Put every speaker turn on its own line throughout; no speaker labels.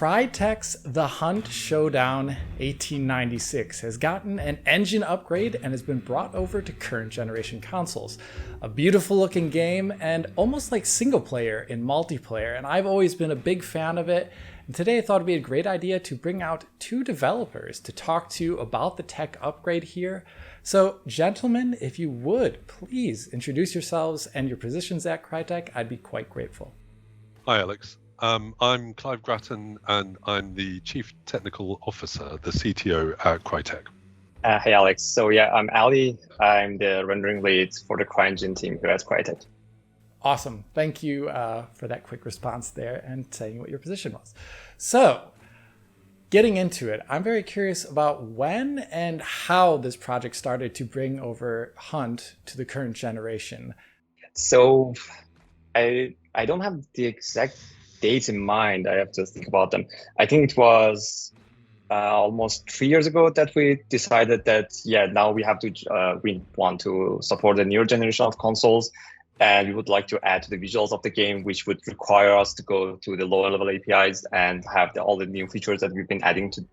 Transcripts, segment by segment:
Crytek's The Hunt Showdown 1896 has gotten an engine upgrade and has been brought over to current generation consoles. A beautiful looking game and almost like single player in multiplayer, and I've always been a big fan of it. And today I thought it'd be a great idea to bring out two developers to talk to about the tech upgrade here. So gentlemen, if you would, please introduce yourselves and your positions at Crytek, I'd be quite grateful.
Hi, Alex. I'm Clive Grattan, and I'm the Chief Technical Officer, the CTO at Crytek.
Hey, Alex. So I'm Ali. I'm the rendering lead for the CryEngine team here at Crytek.
Awesome. Thank you for that quick response there and saying what your position was. So getting into it, I'm very curious about when and how this project started to bring over Hunt to the current generation.
So I don't have the exact dates in mind. I have to think about them. I think it was almost 3 years ago that we decided that, now we have to, we want to support the newer generation of consoles. And we would like to add to the visuals of the game, which would require us to go to the lower level APIs and have all the new features that we've been adding to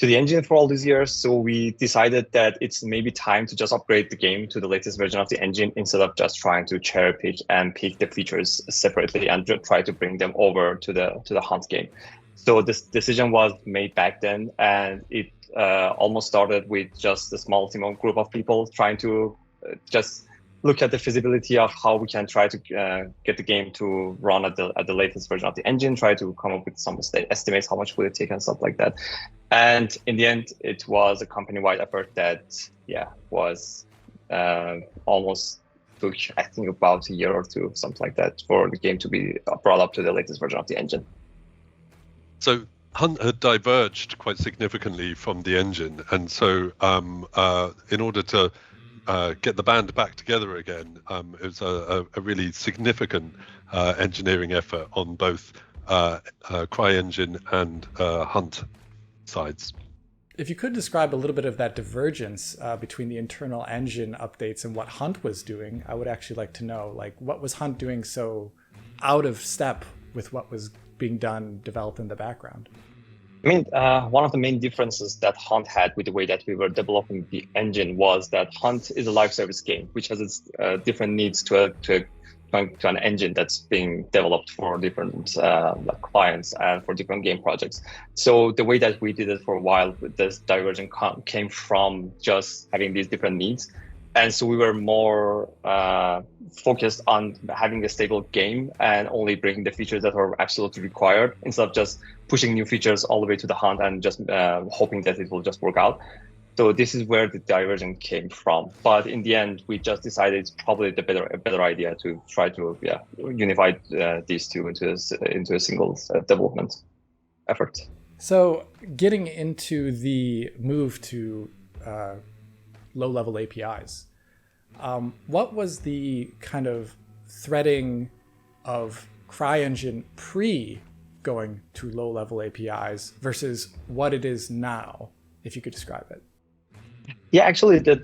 the engine for all these years. So we decided that it's maybe time to just upgrade the game to the latest version of the engine instead of just trying to cherry pick and pick the features separately and try to bring them over to the Hunt game. So this decision was made back then, and it almost started with just a small team group of people trying to just look at the feasibility of how we can try to get the game to run at the latest version of the engine, try to come up with some estimates, how much would it take and stuff like that. And in the end, it was a company-wide effort that, was almost took, I think, about a year or two, something like that, for the game to be brought up to the latest version of the engine.
So Hunt had diverged quite significantly from the engine, and so in order to get the band back together again, it was a really significant engineering effort on both CryEngine and Hunt sides.
If you could describe a little bit of that divergence between the internal engine updates and what Hunt was doing, I would actually like to know, like, what was Hunt doing so out of step with what was being done, developed in the background?
I mean, one of the main differences that Hunt had with the way that we were developing the engine was that Hunt is a live service game, which has its different needs to an engine that's being developed for different clients and for different game projects. So the way that we did it for a while with this Divergence came from just having these different needs. And so we were more focused on having a stable game and only bringing the features that are absolutely required instead of just pushing new features all the way to the Hunt and just hoping that it will just work out. So this is where the Divergence came from. But in the end, we just decided it's probably a better idea to try to unify these two into a single development effort.
So getting into the move to low-level APIs, what was the kind of threading of CryEngine pre going to low-level APIs versus what it is now, if you could describe it?
Yeah, actually, the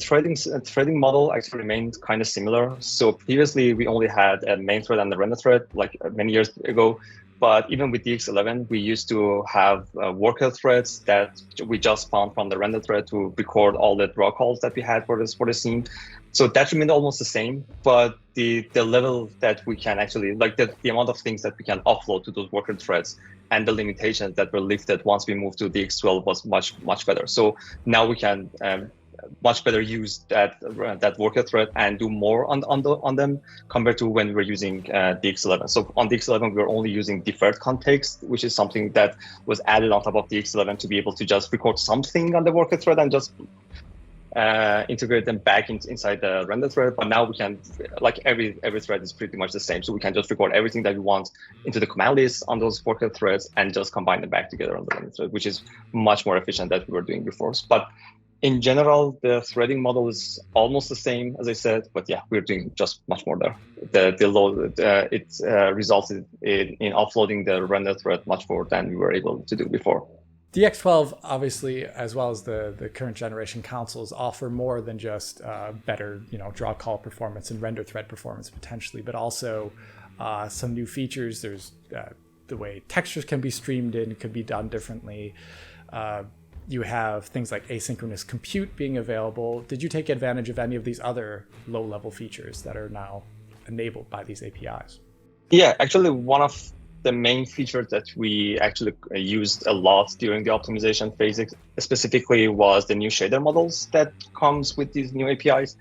threading model actually remained kind of similar. So previously, we only had a main thread and a render thread, like many years ago. But even with DX11, we used to have worker threads that we just found from the render thread to record all the draw calls that we had for the scene. So that remained almost the same, but the level that we can actually, like the amount of things that we can offload to those worker threads and the limitations that were lifted once we moved to DX12 was much better. So now we can much better use that worker thread and do more on them compared to when we were using DX11. So on DX11, we were only using deferred context, which is something that was added on top of DX11 to be able to just record something on the worker thread and just integrate them back inside the render thread. But now we can, like every thread is pretty much the same. So we can just record everything that we want into the command list on those worker threads and just combine them back together on the render thread, which is much more efficient than we were doing before. But in general, the threading model is almost the same, as I said, but we're doing just much more there. It resulted in offloading the render thread much more than we were able to do before.
DX12, obviously, as well as the current generation consoles, offer more than just better, draw call performance and render thread performance potentially, but also some new features. There's the way textures can be streamed in could be done differently. You have things like asynchronous compute being available. Did you take advantage of any of these other low-level features that are now enabled by these APIs?
Yeah, actually, one of the main features that we actually used a lot during the optimization phase specifically was the new shader models that comes with these new APIs.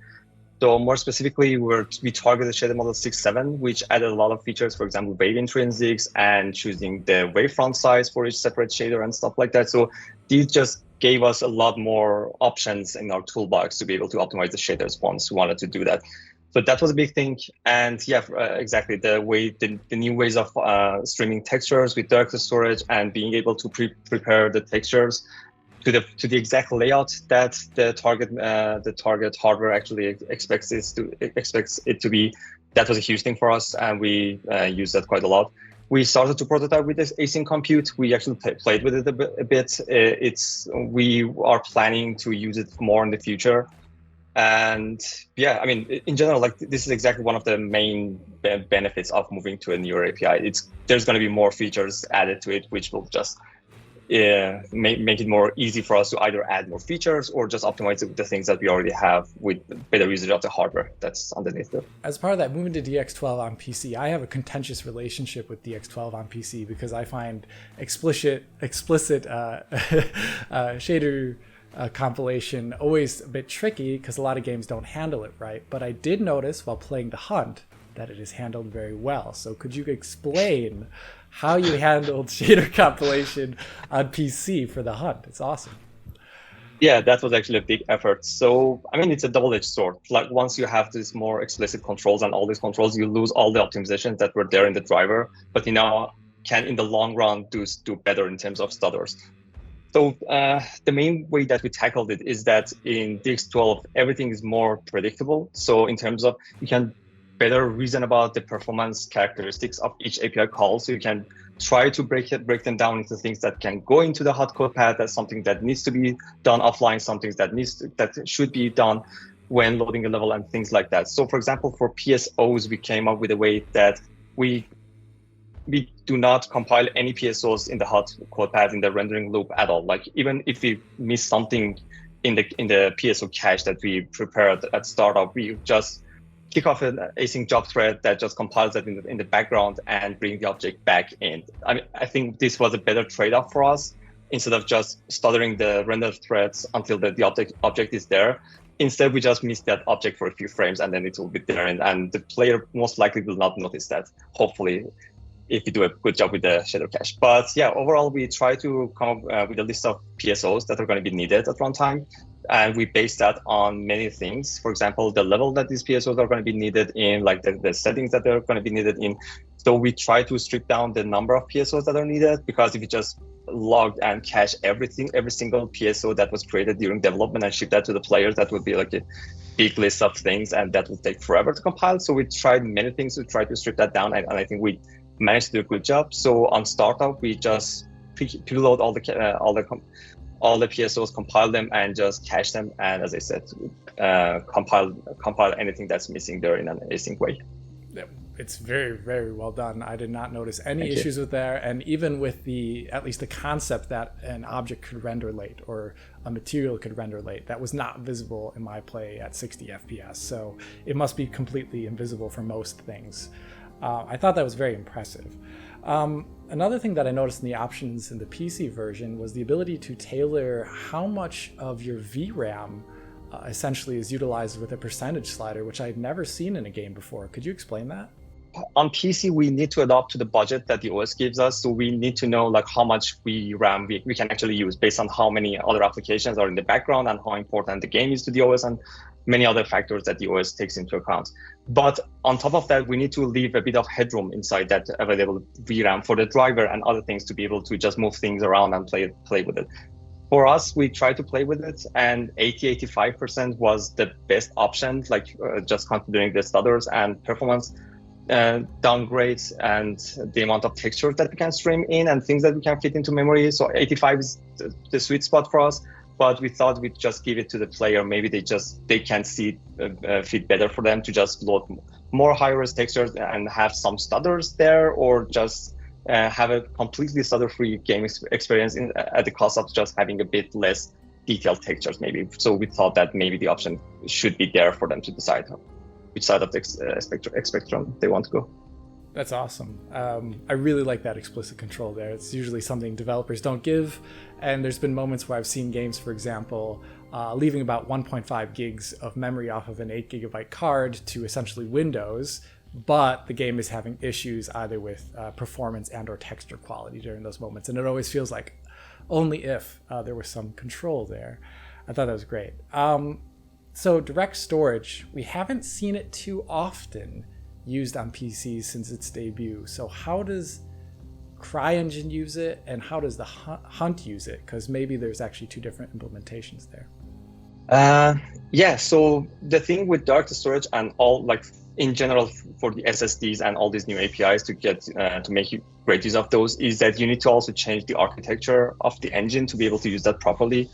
So more specifically, we targeted shader model 6.7, which added a lot of features, for example, wave intrinsics and choosing the wavefront size for each separate shader and stuff like that. So these just gave us a lot more options in our toolbox to be able to optimize the shaders once we wanted to do that. So that was a big thing. And yeah, exactly, the new ways of streaming textures with directed storage and being able to prepare the textures to the exact layout that the target hardware actually expects it to be. That was a huge thing for us, and we used that quite a lot. We started to prototype with this async compute. We actually played with it a bit. We are planning to use it more in the future. And yeah, I mean, in general, like this is exactly one of the main benefits of moving to a newer API. There's going to be more features added to it, which will just make it more easy for us to either add more features or just optimize the things that we already have with better usage of the hardware that's underneath it.
As part of that, moving to DX12 on PC, I have a contentious relationship with DX12 on PC because I find explicit shader compilation always a bit tricky because a lot of games don't handle it right. But I did notice while playing the Hunt that it is handled very well. So could you explain how you handled shader compilation on PC for the Hunt? It's awesome.
Yeah, that was actually a big effort. So, I mean, it's a double-edged sword. Like once you have these more explicit controls and all these controls, you lose all the optimizations that were there in the driver, but you now can, in the long run, do better in terms of stutters. So the main way that we tackled it is that in DX12, everything is more predictable. So in terms of, you can better reason about the performance characteristics of each API call. So you can try to break them down into things that can go into the hot code path as something that needs to be done offline, something that should be done when loading a level and things like that. So for example, for PSOs, we came up with a way that we do not compile any PSOs in the hot code path in the rendering loop at all. Like even if we miss something in the PSO cache that we prepared at startup, we just kick off an async job thread that just compiles that in the background and bring the object back in. I think this was a better trade-off for us instead of just stuttering the render threads until the object is there. Instead, we just miss that object for a few frames and then it will be there. And the player most likely will not notice that, hopefully, if we do a good job with the shader cache. But yeah, overall, we try to come up with a list of PSOs that are going to be needed at runtime. And we base that on many things. For example, the level that these PSOs are going to be needed in, like the settings that they're going to be needed in. So we try to strip down the number of PSOs that are needed, because if you just log and cache every single PSO that was created during development and ship that to the players, that would be like a big list of things, and that would take forever to compile. So we tried many things to try to strip that down, and I think we managed to do a good job. So on startup, we just preload all the PSOs, compile them, and just cache them. And as I said, compile anything that's missing there in an async way.
It's very, very well done. I did not notice any issues with there. And even with at least the concept that an object could render late or a material could render late, that was not visible in my play at 60 FPS. So it must be completely invisible for most things. I thought that was very impressive. Another thing that I noticed in the options in the PC version was the ability to tailor how much of your VRAM essentially is utilized with a percentage slider, which I'd never seen in a game before. Could you explain that?
On PC, we need to adapt to the budget that the OS gives us. So we need to know like how much RAM we can actually use based on how many other applications are in the background and how important the game is to the OS and many other factors that the OS takes into account. But on top of that, we need to leave a bit of headroom inside that available VRAM for the driver and other things to be able to just move things around and play with it. For us, we try to play with it, and 80-85% was the best option, like just considering the stutters and performance downgrades and the amount of textures that we can stream in and things that we can fit into memory. So 85 is the sweet spot for us, but we thought we'd just give it to the player. Maybe they can see fit better for them to just load more high-res textures and have some stutters there, or just have a completely stutter-free game experience at the cost of just having a bit less detailed textures, maybe. So we thought that maybe the option should be there for them to decide which side of the spectrum they want to go.
That's awesome. I really like that explicit control there. It's usually something developers don't give, and there's been moments where I've seen games, for example, leaving about 1.5 gigs of memory off of an 8 gigabyte card to essentially Windows, but the game is having issues either with performance and or texture quality during those moments. And it always feels like only if there was some control there. I thought that was great. So direct storage, we haven't seen it too often used on PCs since its debut. So how does CryEngine use it, and how does the Hunt use it? Because maybe there's actually two different implementations there.
Yeah, so the thing with direct storage and all, like in general for the SSDs and all these new APIs to get to make great use of those, is that you need to also change the architecture of the engine to be able to use that properly.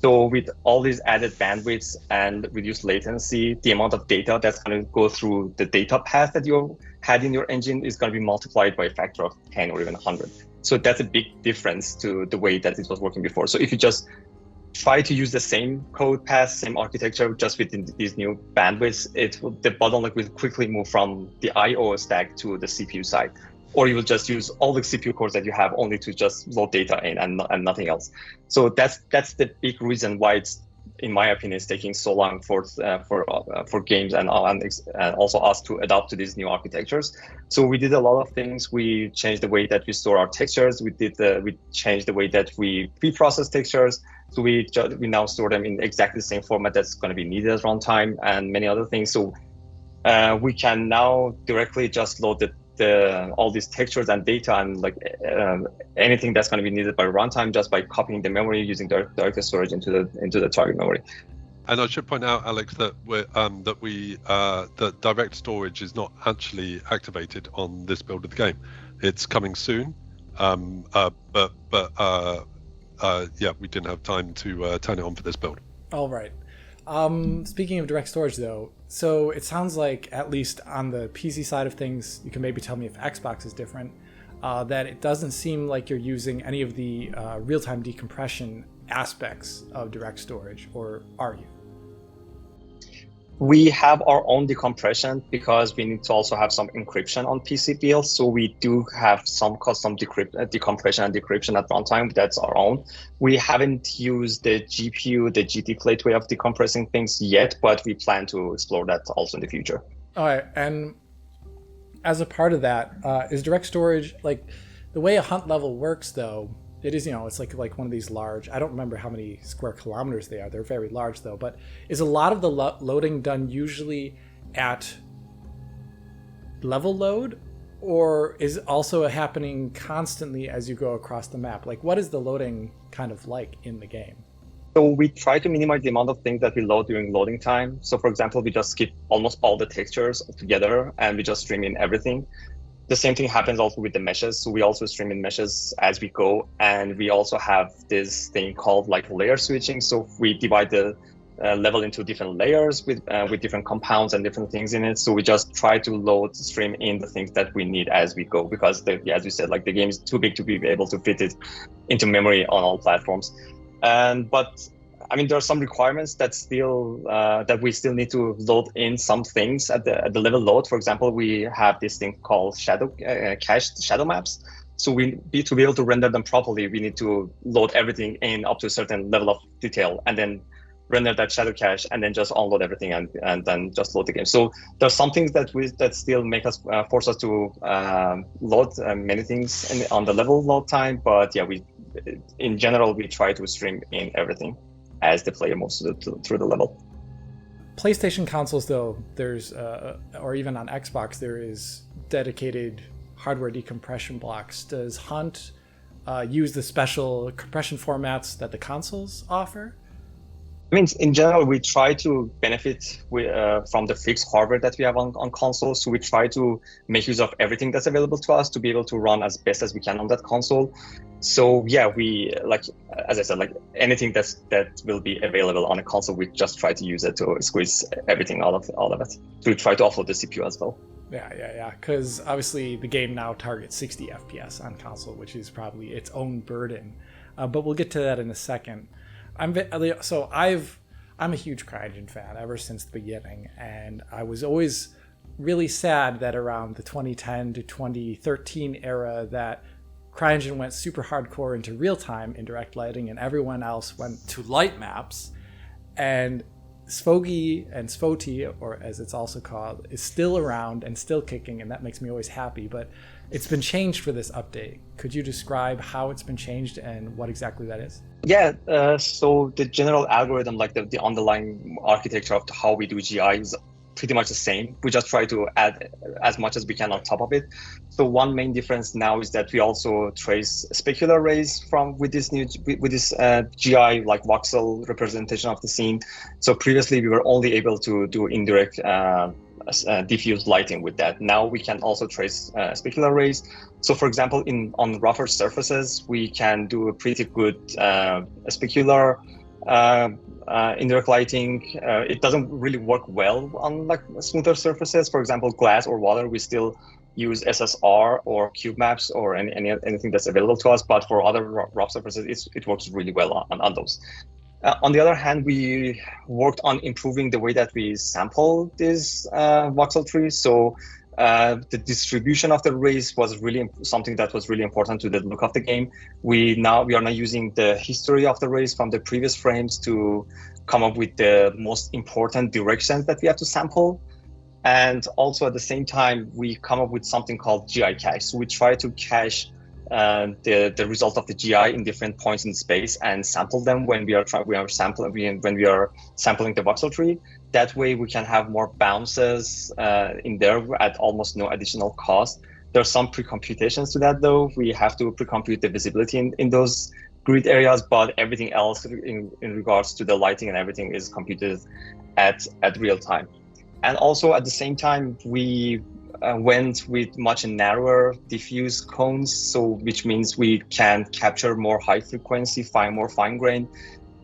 So with all these added bandwidths and reduced latency, the amount of data that's going to go through the data path that you had in your engine is going to be multiplied by a factor of 10 or even 100. So that's a big difference to the way that it was working before. So if you just try to use the same code path, same architecture, just within these new bandwidths, the bottleneck will quickly move from the I/O stack to the CPU side. Or you will just use all the CPU cores that you have only to just load data in and nothing else. So that's the big reason why it's, in my opinion, is taking so long for games and also us to adapt to these new architectures. So we did a lot of things. We changed the way that we store our textures. We changed the way that we pre-process textures. So we now store them in exactly the same format that's going to be needed at runtime and many other things. So we can now directly just load all these textures and data and like anything that's going to be needed by runtime just by copying the memory using direct storage into the target memory.
And I should point out, Alex, that that direct storage is not actually activated on this build of the game. It's coming soon, but we didn't have time to turn it on for this build.
All right. Speaking of direct storage, though, so it sounds like, at least on the PC side of things, you can maybe tell me if Xbox is different, that it doesn't seem like you're using any of the real-time decompression aspects of direct storage, or are you?
We have our own decompression because we need to also have some encryption on PC builds. So we do have some custom decompression and decryption at runtime. That's our own. We haven't used the GPU, the GT plate way of decompressing things yet, but we plan to explore that also in the future.
All right. And as a part of that, is direct storage, like the way a Hunt level works, though, it is, it's like one of these large, I don't remember how many square kilometers they are. They're very large, though. But is a lot of the loading done usually at level load, or is it also happening constantly as you go across the map? Like, what is the loading kind of like in the game?
So we try to minimize the amount of things that we load during loading time. So for example, we just skip almost all the textures together and we just stream in everything. The same thing happens also with the meshes. So we also stream in meshes as we go. And we also have this thing called like layer switching. So we divide the level into different layers with different compounds and different things in it. So we just try to stream in the things that we need as we go, because as you said, like the game is too big to be able to fit it into memory on all platforms. But I mean, there are some requirements that we still need to load in some things at the level load. For example, we have this thing called cached shadow maps. So to be able to render them properly, we need to load everything in up to a certain level of detail, and then render that shadow cache, and then just unload everything and then just load the game. So there's some things that still make us force us to load many things on the level load time. But yeah, in general we try to stream in everything as the player moves through the level.
PlayStation consoles, though, there's or even on Xbox, there is dedicated hardware decompression blocks. Does Hunt use the special compression formats that the consoles offer?
I mean, in general, we try to benefit from the fixed hardware that we have on consoles. So we try to make use of everything that's available to us to be able to run as best as we can on that console. So yeah, we, like, as I said, like anything that will be available on a console, we just try to use it to squeeze everything out of it. To try to offload the CPU as well.
Yeah. Because obviously the game now targets 60 FPS on console, which is probably its own burden. But we'll get to that in a second. I'm a huge CryEngine fan ever since the beginning, and I was always really sad that around the 2010 to 2013 era that CryEngine went super hardcore into real-time indirect lighting and everyone else went to light maps. And Svogi and Svoti, or as it's also called, is still around and still kicking, and that makes me always happy. But it's been changed for this update. Could you describe how it's been changed and what exactly that is?
Yeah, so the general algorithm, like the underlying architecture of how we do GI is pretty much the same. We just try to add as much as we can on top of it. So one main difference now is that we also trace specular rays with this GI, like voxel representation of the scene. So previously we were only able to do indirect diffuse lighting with that. Now we can also trace specular rays. So for example, on rougher surfaces, we can do a pretty good specular indirect lighting. It doesn't really work well on like smoother surfaces. For example, glass or water, we still use SSR or cube maps or anything that's available to us. But for other rough surfaces, it works really well on those. On the other hand, we worked on improving the way that we sample these voxel trees. So the distribution of the rays was really something that was really important to the look of the game. We are now using the history of the rays from the previous frames to come up with the most important directions that we have to sample. And also at the same time, we come up with something called GI cache. So we try to cache the result of the GI in different points in space and sample them when we are sampling the voxel tree. That way we can have more bounces in there at almost no additional cost. There's some pre-computations to that though. We have to pre-compute the visibility in those grid areas, but everything else in regards to the lighting and everything is computed at real time. And also at the same time, we went with much narrower diffuse cones, so which means we can capture more high frequency, more fine grained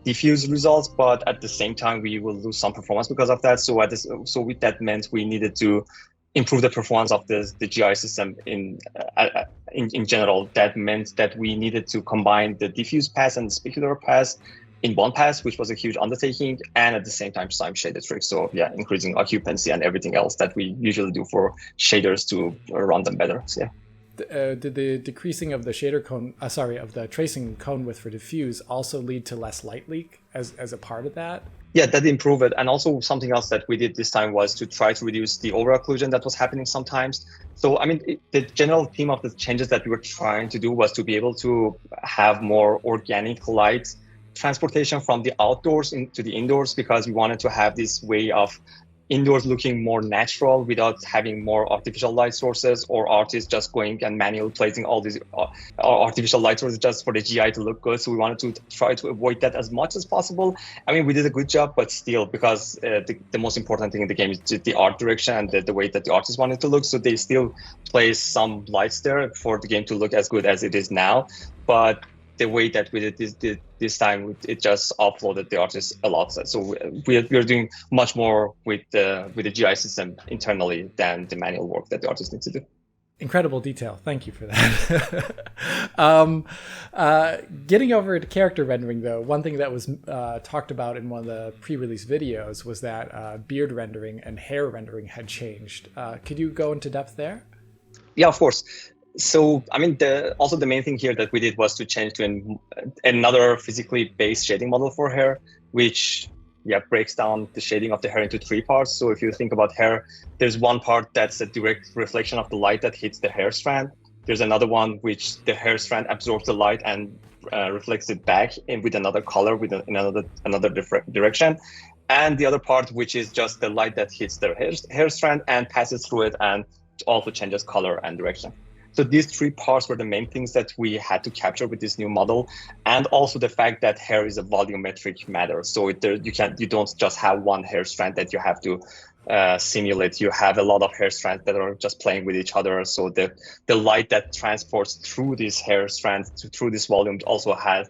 diffuse results, but at the same time we will lose some performance because of that. So with that meant we needed to improve the performance of the GI system in general. That meant that we needed to combine the diffuse pass and the specular pass in one pass, which was a huge undertaking, and at the same time time shader tricks. So yeah, increasing occupancy and everything else that we usually do for shaders to run them better. So, yeah.
Did the decreasing of the shader cone, of the tracing cone width for diffuse also lead to less light leak as a part of that?
Yeah, that improved it. And also something else that we did this time was to try to reduce the over occlusion that was happening sometimes. So, I mean, the general theme of the changes that we were trying to do was to be able to have more organic light transportation from the outdoors into the indoors, because we wanted to have this way of indoors looking more natural without having more artificial light sources or artists just going and manually placing all these artificial light sources just for the GI to look good. So we wanted to try to avoid that as much as possible. I mean, we did a good job, but still, because the most important thing in the game is the art direction and the way that the artists wanted to look. So they still place some lights there for the game to look as good as it is now. But the way that we did this time, it just offloaded the artists a lot. So we're doing much more with the GI system internally than the manual work that the artists need to do.
Incredible detail. Thank you for that. Getting over to character rendering, though, one thing that was talked about in one of the pre-release videos was that beard rendering and hair rendering had changed. Could you go into depth there?
Yeah, of course. So, I mean, the main thing here that we did was to change to another physically based shading model for hair, which breaks down the shading of the hair into three parts. So if you think about hair, there's one part that's a direct reflection of the light that hits the hair strand. There's another one which the hair strand absorbs the light and reflects it back with another color, in another different direction. And the other part, which is just the light that hits the hair strand and passes through it and also changes color and direction. So these three parts were the main things that we had to capture with this new model, and also the fact that hair is a volumetric matter. So you don't just have one hair strand that you have to simulate. You have a lot of hair strands that are just playing with each other. So the light that transports through these hair strands through this volume also has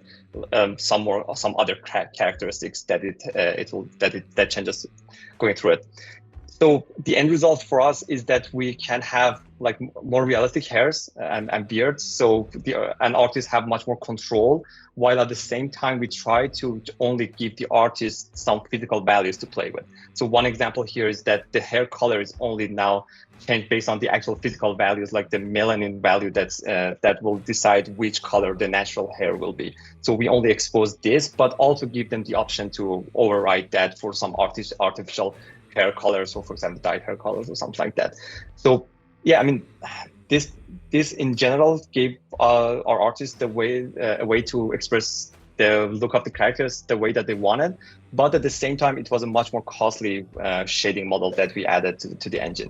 some other characteristics that changes going through it. So the end result for us is that we can have like more realistic hairs and beards. So an artist have much more control, while at the same time we try to only give the artist some physical values to play with. So one example here is that the hair color is only now changed based on the actual physical values, like the melanin value that will decide which color the natural hair will be. So we only expose this, but also give them the option to override that for some artificial hair colors, or for example, dyed hair colors or something like that. So yeah, I mean, this in general gave our artists a way to express the look of the characters the way that they wanted, but at the same time, it was a much more costly shading model that we added to the engine.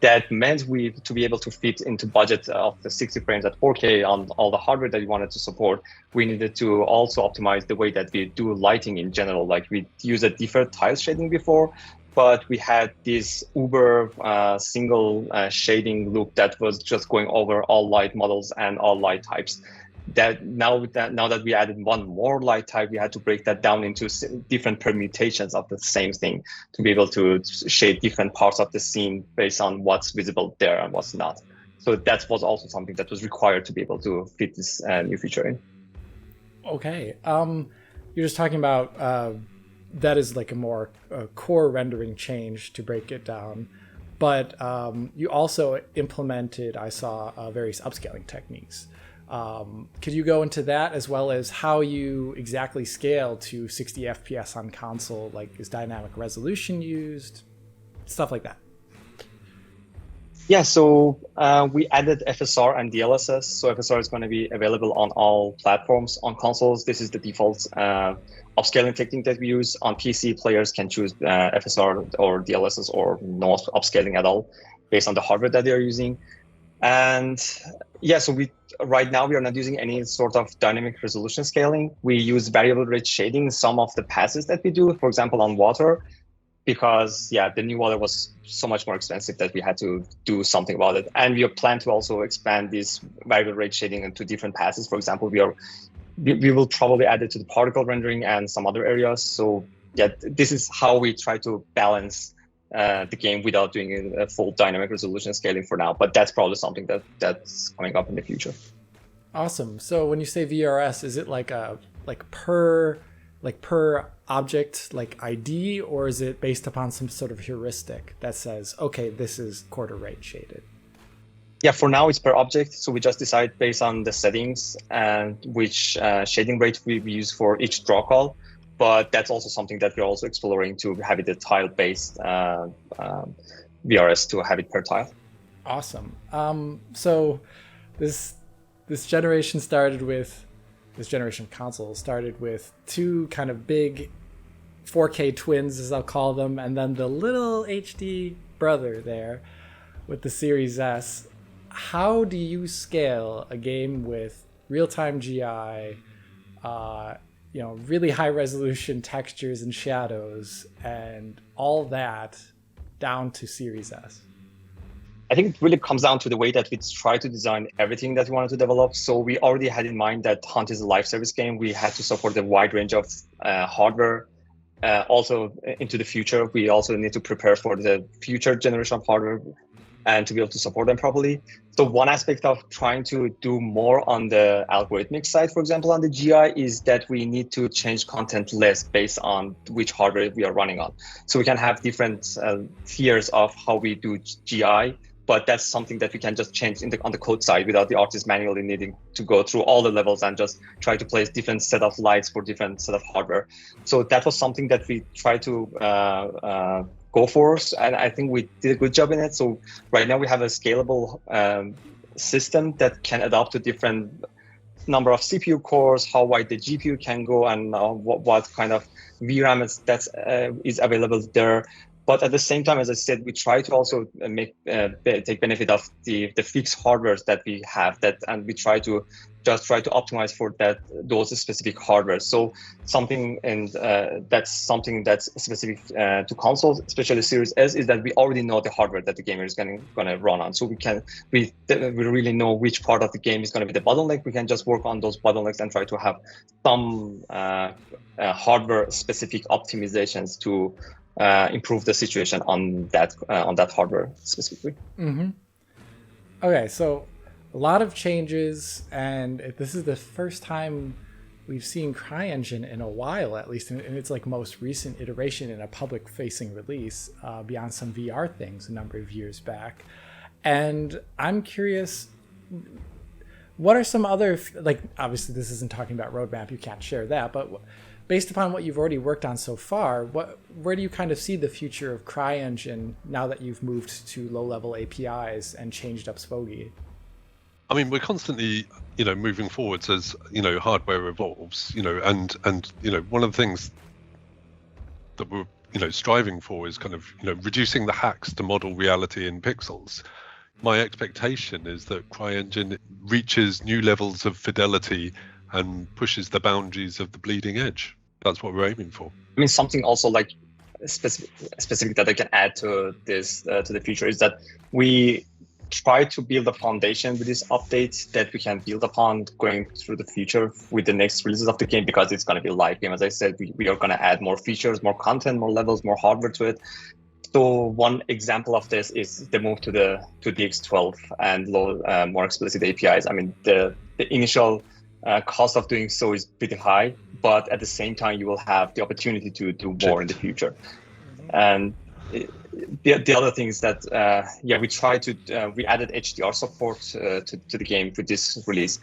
That meant to be able to fit into budget of the 60 frames at 4K on all the hardware that we wanted to support, we needed to also optimize the way that we do lighting in general. Like we used a deferred tile shading before, but we had this uber single shading loop that was just going over all light models and all light types. That now that we added one more light type, we had to break that down into different permutations of the same thing to be able to shade different parts of the scene based on what's visible there and what's not. So that was also something that was required to be able to fit this new feature in.
Okay. You're just talking about that is like a more core rendering change to break it down. But you also implemented, I saw, various upscaling techniques. Could you go into that, as well as how you exactly scale to 60 FPS on console? Like, is dynamic resolution used? Stuff like that.
Yeah, so we added FSR and DLSS. So FSR is going to be available on all platforms. On consoles, this is the default upscaling technique that we use. On PC, players can choose FSR or DLSS or no upscaling at all based on the hardware that they're using. And yeah, so right now we are not using any sort of dynamic resolution scaling. We use variable rate shading in some of the passes that we do, for example, on water, because yeah, the new water was so much more expensive that we had to do something about it. And we plan to also expand this variable rate shading into different passes. For example, we will probably add it to the particle rendering and some other areas. So yeah, this is how we try to balance the game without doing a full dynamic resolution scaling for now. But that's probably something that's coming up in the future.
Awesome. So when you say VRS, is it like per object like ID, or is it based upon some sort of heuristic that says, okay, this is quarter rate shaded?
Yeah, for now it's per object. So we just decide based on the settings and which shading rate we use for each draw call. But that's also something that we're also exploring, to have it a tile-based VRS, to have it per tile.
Awesome. So this generation of consoles started with two kind of big 4K twins, as I'll call them, and then the little HD brother there with the Series S. How do you scale a game with real-time GI, really high resolution textures and shadows and all that down to Series S?
I think it really comes down to the way that we try to design everything that we wanted to develop. So we already had in mind that Hunt is a live service game. We had to support a wide range of hardware. Also into the future, we also need to prepare for the future generation of hardware and to be able to support them properly. So one aspect of trying to do more on the algorithmic side, for example, on the GI, is that we need to change content less based on which hardware we are running on. So we can have different tiers of how we do GI, but that's something that we can just change on the code side without the artist manually needing to go through all the levels and just try to place different set of lights for different set of hardware. So that was something that we try to go for, and I think we did a good job in it. So right now we have a scalable system that can adapt to different number of CPU cores, how wide the GPU can go, and what kind of VRAM is available there. But at the same time, as I said, we try to also take benefit of the fixed hardware that we have, and we try to optimize for those specific hardware. So that's something that's specific to consoles, especially Series S, is that we already know the hardware that the gamer is going to run on. So we really know which part of the game is going to be the bottleneck. We can just work on those bottlenecks and try to have some hardware specific optimizations to improve the situation on that hardware specifically.
Mm-hmm. Okay, so a lot of changes, and this is the first time we've seen CryEngine in a while, at least in its like most recent iteration in a public-facing release, beyond some VR things a number of years back. And I'm curious, what are some other, like, obviously this isn't talking about roadmap, you can't share that, but based upon what you've already worked on so far, where do you kind of see the future of CryEngine now that you've moved to low-level APIs and changed up Spogi?
I mean, we're constantly, moving forwards as, hardware evolves, and one of the things that we're, striving for is kind of, reducing the hacks to model reality in pixels. My expectation is that CryEngine reaches new levels of fidelity and pushes the boundaries of the bleeding edge. That's what we're aiming for.
I mean, something also like specific that I can add to this to the future is that we try to build a foundation with this update that we can build upon going through the future with the next releases of the game, because it's going to be a live game. As I said, we are going to add more features, more content, more levels, more hardware to it. So one example of this is the move to DX12 and more explicit APIs. I mean, the initial cost of doing so is pretty high, but at the same time, you will have the opportunity to do more in the future. And the other thing is that, we try to, we added HDR support to the game with this release.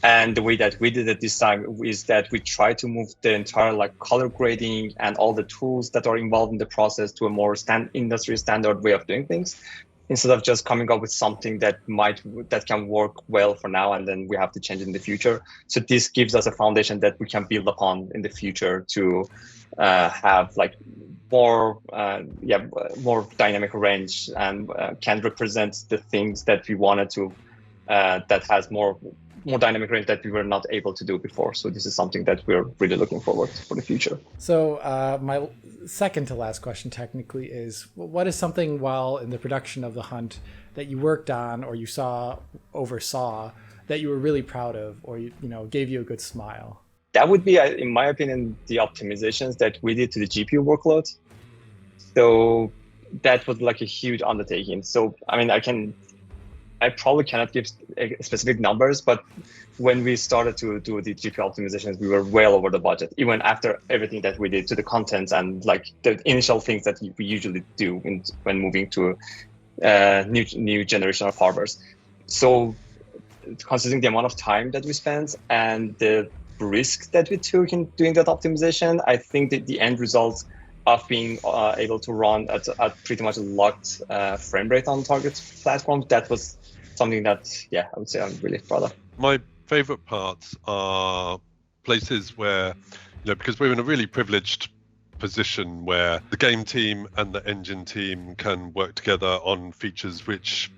And the way that we did it this time is that we try to move the entire like color grading and all the tools that are involved in the process to a more industry standard way of doing things, instead of just coming up with something that can work well for now and then we have to change it in the future. So this gives us a foundation that we can build upon in the future to have like more dynamic range and can represent the things that we wanted to, that has more dynamic range that we were not able to do before. So this is something that we're really looking forward to for the future.
So my second to last question technically is, what is something while in the production of the Hunt that you worked on or you oversaw that you were really proud of, or gave you a good smile?
That would be, in my opinion, the optimizations that we did to the GPU workload. So that was like a huge undertaking. So I mean, I probably cannot give specific numbers, but when we started to do the GPU optimizations, we were well over the budget, even after everything that we did to the content and like the initial things that we usually do when moving to new generation of hardwares. So considering the amount of time that we spent and the risk that we took in doing that optimization, I think that the end result of being able to run at pretty much a locked frame rate on target platforms, that was something that, I would say I'm really proud of.
My favorite parts are places where, because we're in a really privileged position where the game team and the engine team can work together on features which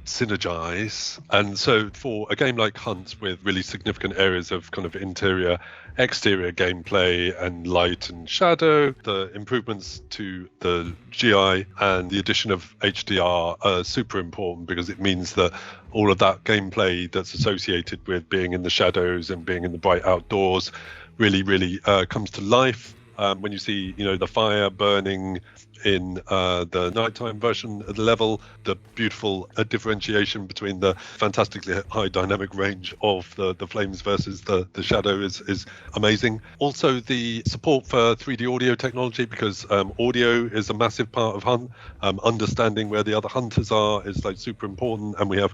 synergize. And so for a game like Hunt, with really significant areas of kind of interior, exterior gameplay and light and shadow, the improvements to the GI and the addition of HDR are super important, because it means that all of that gameplay that's associated with being in the shadows and being in the bright outdoors really comes to life. When you see, the fire burning in the nighttime version of the level, the beautiful differentiation between the fantastically high dynamic range of the flames versus the shadow is amazing. Also, the support for 3D audio technology, because audio is a massive part of Hunt. Understanding where the other hunters are is like super important, and we have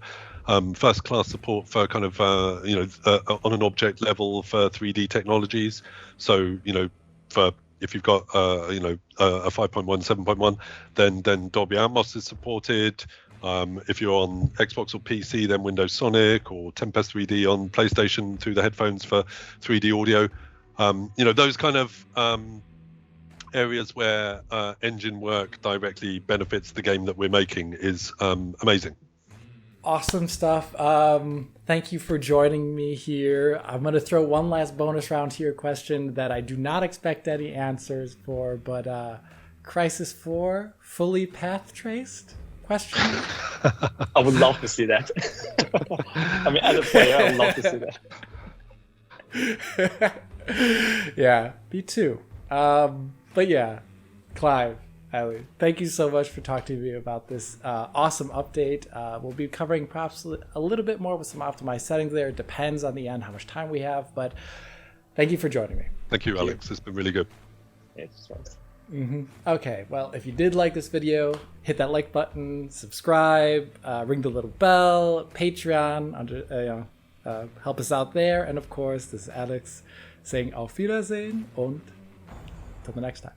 first class support for kind of on an object level for 3D technologies. So for if you've got a 5.1, 7.1, then Dolby Atmos is supported. If you're on Xbox or PC, then Windows Sonic or Tempest 3D on PlayStation through the headphones for 3D audio. Those kind of areas where engine work directly benefits the game that we're making is amazing.
Awesome stuff. Thank you for joining me here. I'm going to throw one last bonus round to your question that I do not expect any answers for, but Crysis 4 fully path traced? Question?
I would love to see that. I mean, as a player, I would love to see that.
Yeah, me too. But yeah, Clive, Ali, thank you so much for talking to me about this awesome update. We'll be covering perhaps a little bit more with some optimized settings there. It depends on the end how much time we have, but thank you for joining me.
Thank you, Alex. It's been really good.
It's
Okay, well, if you did like this video, hit that like button, subscribe, ring the little bell, Patreon, help us out there. And of course, this is Alex saying Auf Wiedersehen und till the next time.